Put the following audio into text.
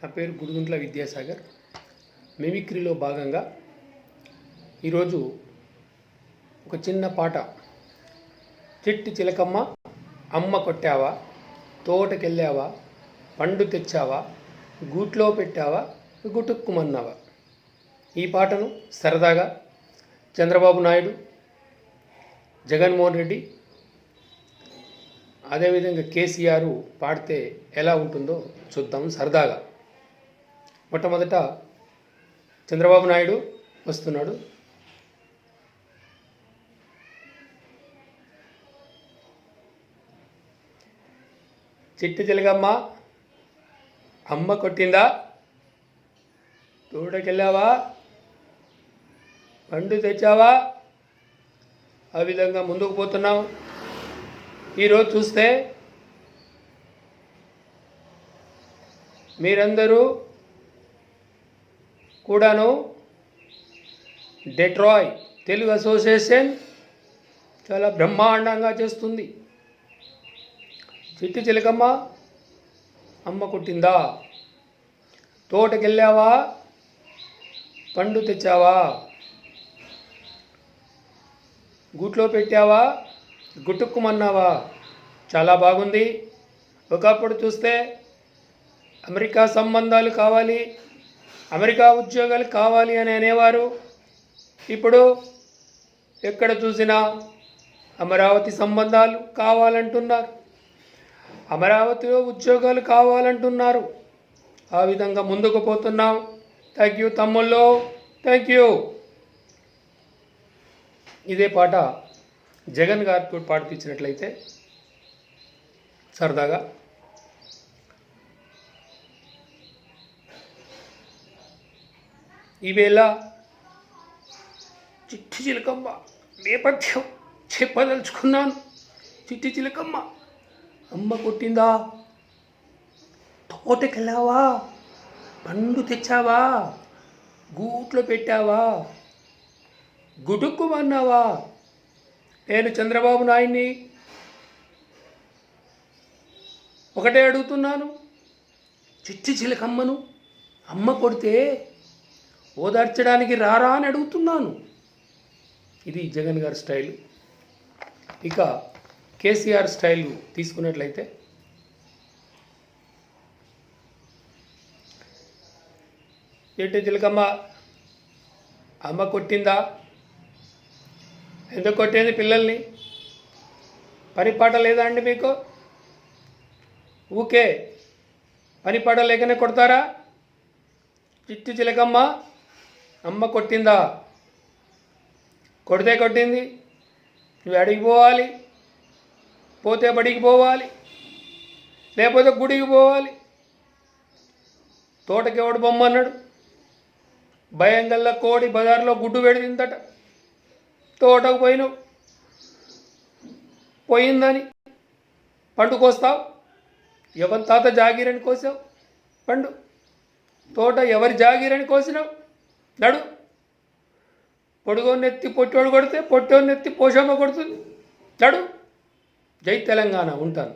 నా పేరు గుడిగుంట్ల విద్యాసాగర్. మిమిక్రీలో భాగంగా ఈరోజు ఒక చిన్న పాట. చిట్టి చిలకమ్మ అమ్మ కొట్టావా, తోటకెళ్ళావా, పండు తెచ్చావా, గూట్లో పెట్టావా, గుటుక్కుమన్నావా. ఈ పాటను సరదాగా చంద్రబాబు నాయుడు, జగన్మోహన్ రెడ్డి, అదేవిధంగా కేసీఆర్ పాడితే ఎలా ఉంటుందో చూద్దాం సరదాగా. మొట్టమొదట చంద్రబాబు నాయుడు వస్తున్నాడు. చిట్టి చిలకమ్మ అమ్మ కొట్టిందా, తోటకెళ్ళావా, పండు తెచ్చావా. ఆ విధంగా ముందుకు పోతున్నాం. ఈరోజు చూస్తే మీరందరూ కూడాను డెట్రాయ్ తెలుగు అసోసియేషన్ చాలా బ్రహ్మాండంగా చేస్తుంది. చిట్టి చిలకమ్మ అమ్మ కొట్టిందా, తోటకెళ్ళావా, పండు తెచ్చావా, గూట్లో పెట్టావా, గుటుక్కుమన్నావా. చాలా బాగుంది. ఒకప్పుడు చూస్తే అమెరికా సంబంధాలు కావాలి, అమెరికా ఉద్యోగాలు కావాలి అని అనేవారు. ఇప్పుడు ఎక్కడ చూసినా అమరావతి సంబంధాలు కావాలంటున్నారు, అమరావతిలో ఉద్యోగాలు కావాలంటున్నారు. ఆ విధంగా ముందుకు పోతున్నాం. థ్యాంక్ యూ తమ్ముళ్ళు, థ్యాంక్ యూ. ఇదే పాట జగన్ గారితో పాడిపించినట్లయితే సరదాగా. ఈవేళ చిట్టి చిలకమ్మ నేపథ్యం చెప్పదలుచుకున్నాను. చిట్టి చిలకమ్మ అమ్మ కొట్టిందా, తోటకెళ్ళావా, పండు తెచ్చావా, గూట్లో పెట్టావా, గుడుక్కుమన్నావా. నేను చంద్రబాబు నాయుడిని ఒకటే అడుగుతున్నాను, చిట్టి చిలకమ్మను అమ్మ కొడితే ఓదార్చడానికి రారా అని అడుగుతున్నాను. ఇది జగన్ గారి స్టైలు. ఇక కేసీఆర్ స్టైలు తీసుకున్నట్లయితే చిట్టి చిలకమ్మ అమ్మ కొట్టిందా, ఎందుకు కొట్టేది పిల్లల్ని? పనిపాట లేదా అండి మీకు? ఊకే పనిపాట లేకనే కొడతారా? చిట్టి చిలకమ్మ అమ్మ కొట్టిందా, కొడితే కొట్టింది, నువ్వు అడిగి పోవాలి, పోతే బడికి పోవాలి, లేకపోతే గుడికి పోవాలి. తోటకి ఎవడు బొమ్మన్నాడు? భయం గల్ల కోడి బజార్లో గుడ్డు పెడిగిందట. తోటకు పోయినావు, పోయిందని పండు కోస్తావు. ఎవరి తాత జాగీరని కోసావు పండు? తోట ఎవరి జాగీరని కోసినావు? నడు. పొడుగోన్నెత్తి పొట్టోడు కొడితే పొట్టోన్నెత్తి పోషమ్మ కొడుతుంది. నడు. జై తెలంగాణ. ఉంటాను.